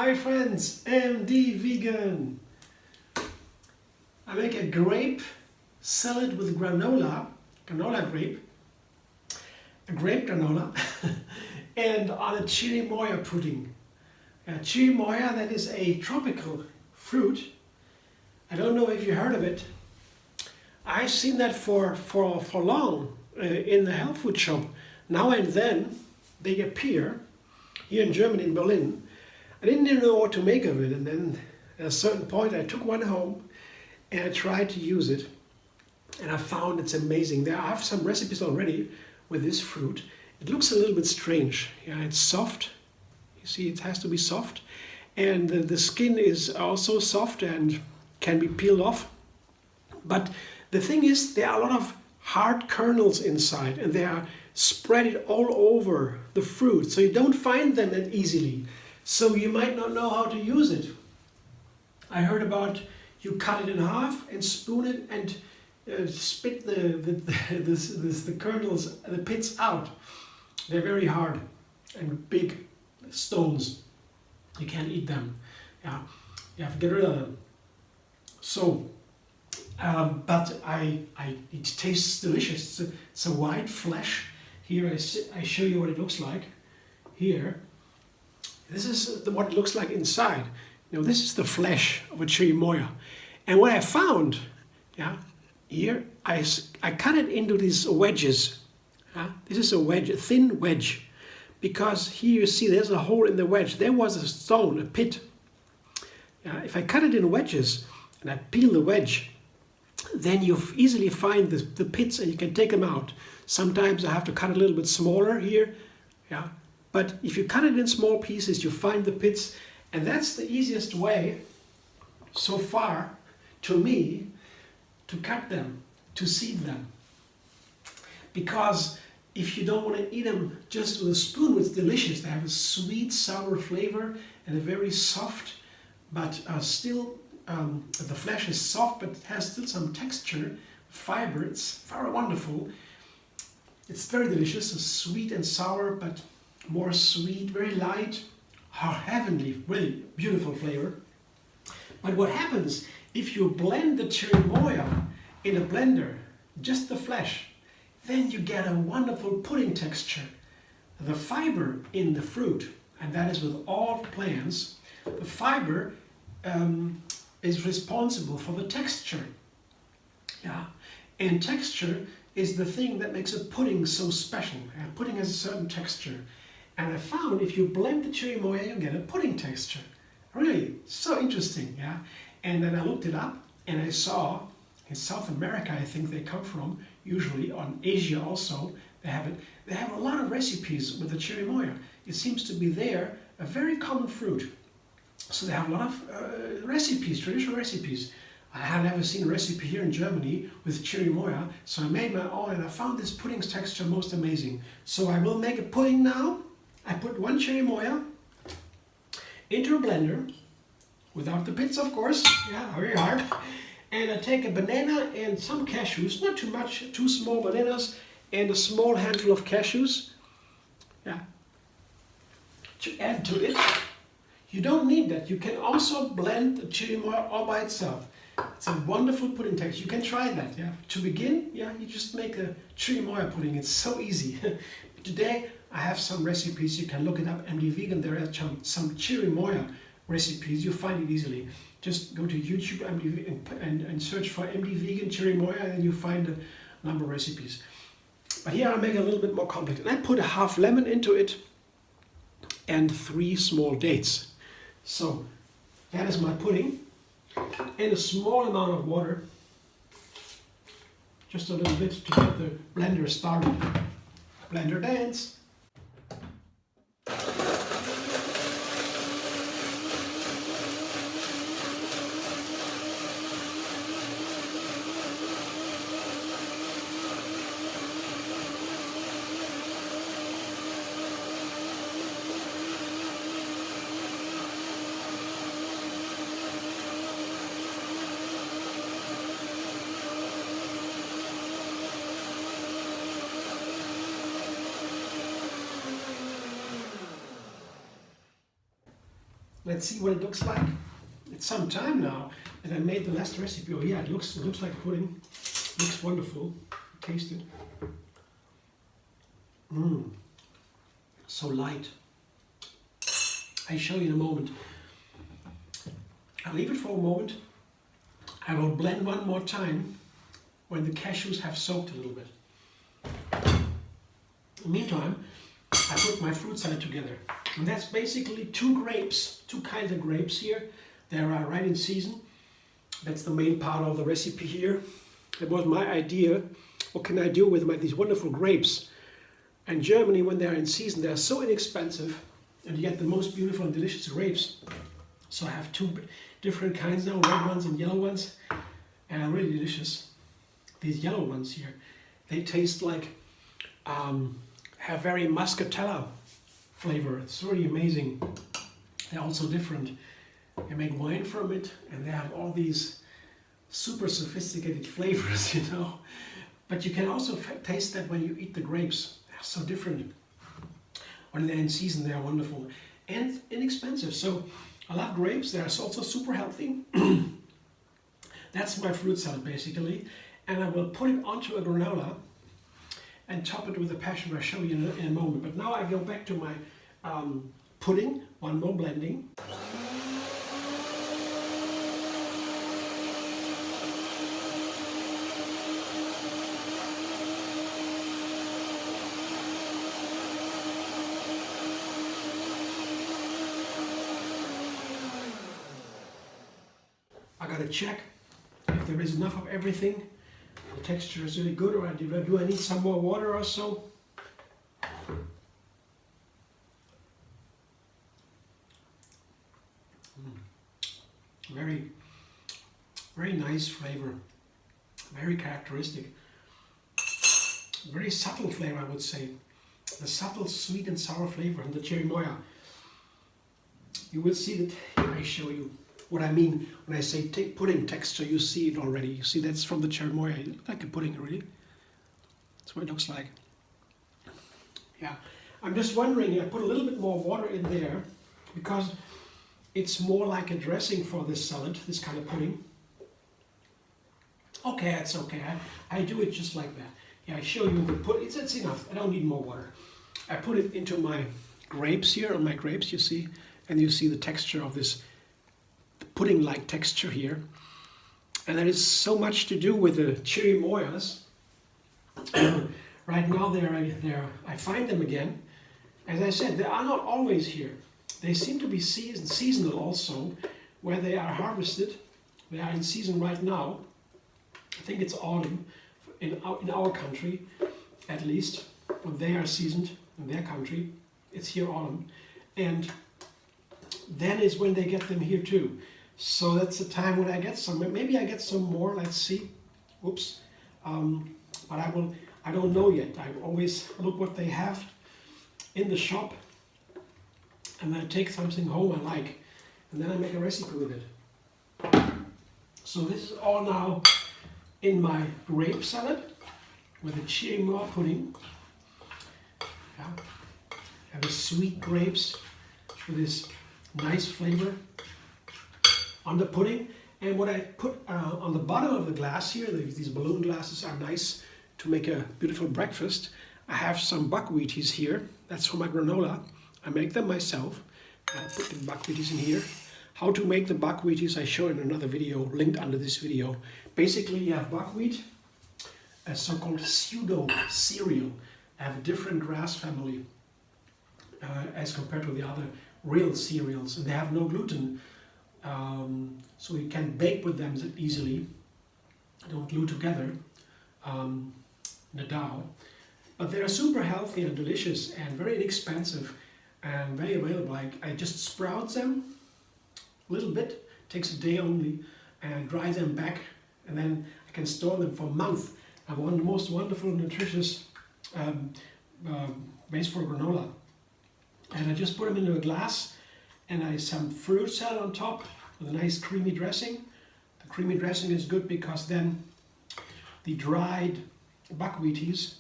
Hi friends, MD Vegan. I make a grape salad with granola grape, a grape granola, and on a cherimoya pudding. Cherimoya, that is a tropical fruit. I don't know if you heard of it. I've seen that for long in the health food shop. Now and then they appear here in Germany, in Berlin. I didn't even know what to make of it, and then at a certain point I took one home and I tried to use it, and I found it's amazing. I have some recipes already with this fruit. It looks a little bit strange. Yeah, it's soft. You see, it has to be soft, and the skin is also soft and can be peeled off. But the thing is, there are a lot of hard kernels inside, and they are spread all over the fruit, so you don't find them that easily. So you might not know how to use it. I heard about you cut it in half and spoon it and spit the kernels, the pits out. They're very hard and big stones. You can't eat them. Yeah, you have to get rid of them. So, but it tastes delicious. It's a white flesh. Here I show you what it looks like. Here, this is what it looks like inside. You know, this is the flesh of a cherimoya. And what I found, yeah, here I cut it into these wedges. This is a wedge, a thin wedge, because here you see there's a hole in the wedge. There was a stone, a pit. If I cut it in wedges and I peel the wedge, then you easily find the pits and you can take them out. Sometimes I have to cut a little bit smaller here, yeah. But if you cut it in small pieces, you find the pits, and that's the easiest way so far to me to cut them, to seed them. Because if you don't want to eat them just with a spoon, it's delicious. They have a sweet, sour flavor and a very soft, but still, the flesh is soft, but it has still some texture, fiber. It's very wonderful. It's very delicious, it's sweet and sour, but more sweet, very light, heavenly, really beautiful flavor. But what happens if you blend the cherimoya in a blender, just the flesh, then you get a wonderful pudding texture. The fiber in the fruit, and that is with all plants, the fiber is responsible for the texture. Yeah, and texture is the thing that makes a pudding so special. Pudding has a certain texture. And I found if you blend the cherimoya, you get a pudding texture. Really, so interesting, yeah? And then I looked it up, and I saw in South America, I think they come from, usually on Asia also, they have it. They have a lot of recipes with the cherimoya. It seems to be there a very common fruit. So they have a lot of recipes, traditional recipes. I had never seen a recipe here in Germany with cherimoya, so I made my own, and I found this pudding's texture most amazing. So I will make a pudding now. I put one cherimoya into a blender, without the pits of course, yeah, very hard. And I take a banana and some cashews, not too much, 2 small bananas and a small handful of cashews, yeah, to add to it. You don't need that. You can also blend the cherimoya all by itself. It's a wonderful pudding texture. You can try that. Yeah. To begin, yeah, you just make a cherimoya pudding. It's so easy. Today I have some recipes. You can look it up. MD Vegan. There are some cherimoya recipes. You find it easily. Just go to YouTube and search for MD Vegan cherimoya, and you find a number of recipes. But here I make it a little bit more complex. And I put a half lemon into it and 3 small dates. So that is my pudding. And a small amount of water, just a little bit to get the blender started. Blender dance. Let's see what it looks like. It's some time now that I made the last recipe. Oh yeah, it looks like pudding. Looks wonderful. Taste it. So light. I show you in a moment. I'll leave it for a moment. I will blend one more time when the cashews have soaked a little bit. In the meantime, I put my fruit salad together. And that's basically two kinds of grapes here. They are right in season. That's the main part of the recipe here. It was my idea. What can I do with these wonderful grapes? In Germany, when they are in season, they are so inexpensive, and you get the most beautiful and delicious grapes. So I have two different kinds now, red ones and yellow ones, and are really delicious. These yellow ones here, they taste like, have very muscatella flavor. It's really amazing. They're also different. They make wine from it, and they have all these super sophisticated flavors, you know. But you can also taste that when you eat the grapes. They're so different. When they're in season, they are wonderful and inexpensive. So I love grapes. They're also super healthy. That's my fruit salad basically. And I will put it onto a granola and top it with a passion. I'll show you in a moment. But now I go back to my pudding. One more blending. I gotta check if there is enough of everything. The texture is really good, or do I need some more water or so? Very, very nice flavor. Very characteristic. Very subtle flavor, I would say. The subtle sweet and sour flavor from the cherimoya. You will see that. Here I show you what I mean when I say pudding texture. You see it already. You see that's from the cherimoya. It looks like a pudding, really. That's what it looks like. Yeah, I'm just wondering. I put a little bit more water in there because it's more like a dressing for this salad, this kind of pudding. Okay, that's okay. I do it just like that. Yeah, I show you the pudding. It's enough. I don't need more water. I put it into my grapes here, on my grapes, you see, and you see the texture of this pudding-like texture here. And there is so much to do with the cherimoyas. Right now, I find them again. As I said, they are not always here. They seem to be seasonal also, where they are harvested. They are in season right now. I think it's autumn in our country, at least. When they are seasoned in their country, it's here autumn. And then is when they get them here too. So that's the time when I get some. Maybe I get some more, let's see. Oops. But I don't know yet. I always look what they have in the shop, and then I take something home I like, and then I make a recipe with it. So this is all now in my grape salad with a cherimoya pudding. Yeah. I have the sweet grapes with this nice flavor on the pudding. And what I put on the bottom of the glass here, these balloon glasses are nice to make a beautiful breakfast. I have some buckwheaties here. That's for my granola. I make them myself. I put the buckwheaties in here. How to make the buckwheaties I show in another video linked under this video. Basically you have buckwheat, a so-called pseudo cereal. I have a different grass family as compared to the other real cereals, and they have no gluten. So you can bake with them easily. They don't glue together in the dough. But they are super healthy and delicious and very inexpensive and very available. I just sprout them a little bit, takes a day only, and dry them back, and then I can store them for a month. I have one of the most wonderful, nutritious base for granola. And I just put them into a glass, and I some fruit salad on top with a nice creamy dressing. The creamy dressing is good because then the dried buckwheaties,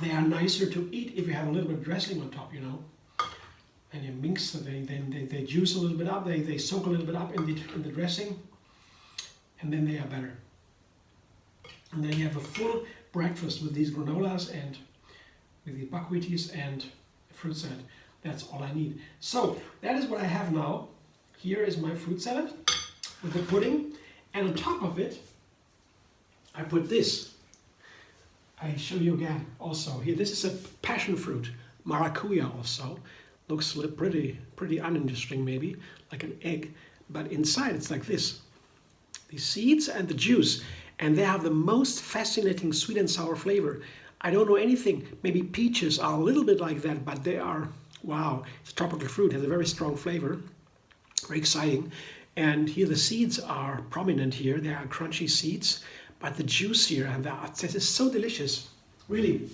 they are nicer to eat if you have a little bit of dressing on top, you know. and you mix, so they juice a little bit up, they soak a little bit up in the dressing, and then they are better. And then you have a full breakfast with these granolas and with the buckwheaties and fruit salad. That's all I need. So that is what I have now. Here is my fruit salad with the pudding, and on top of it I put this. I show you again also here. This is a passion fruit, maracuja also. Looks pretty uninteresting maybe, like an egg, but inside it's like this. The seeds and the juice, and they have the most fascinating sweet and sour flavor. I don't know anything. Maybe peaches are a little bit like that, but they are, wow, it's a tropical fruit, has a very strong flavor, very exciting. And here the seeds are prominent here. They are crunchy seeds, but the juice here, and this is so delicious. Really,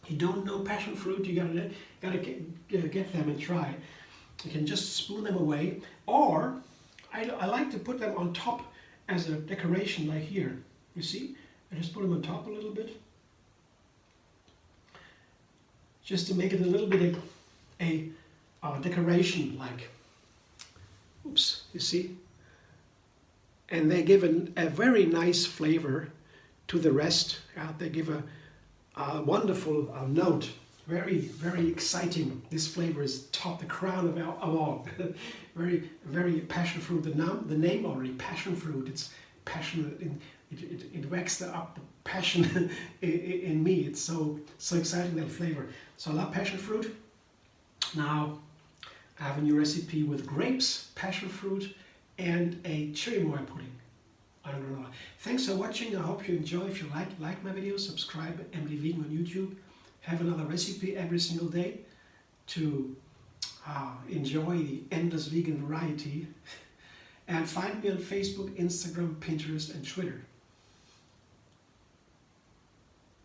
you don't know passion fruit, you gotta get them and try. You can just spoon them away, or I like to put them on top as a decoration, like here. You see, I just put them on top a little bit, just to make it a little bit a decoration, like, oops, you see? And they give a very nice flavor to the rest. They give a wonderful note, very exciting. This flavor is top, the crown of all. very passion fruit. The name already, passion fruit. It's passionate. It wakes up the passion in me. It's so exciting, that flavor. So I love passion fruit. Now I have a new recipe with grapes, passion fruit, and a cherimoya pudding on granola. Thanks for watching. I hope you enjoy. If you like my videos, subscribe at MD Vegan on YouTube. Have another recipe every single day to enjoy the endless vegan variety. And find me on Facebook, Instagram, Pinterest, and Twitter.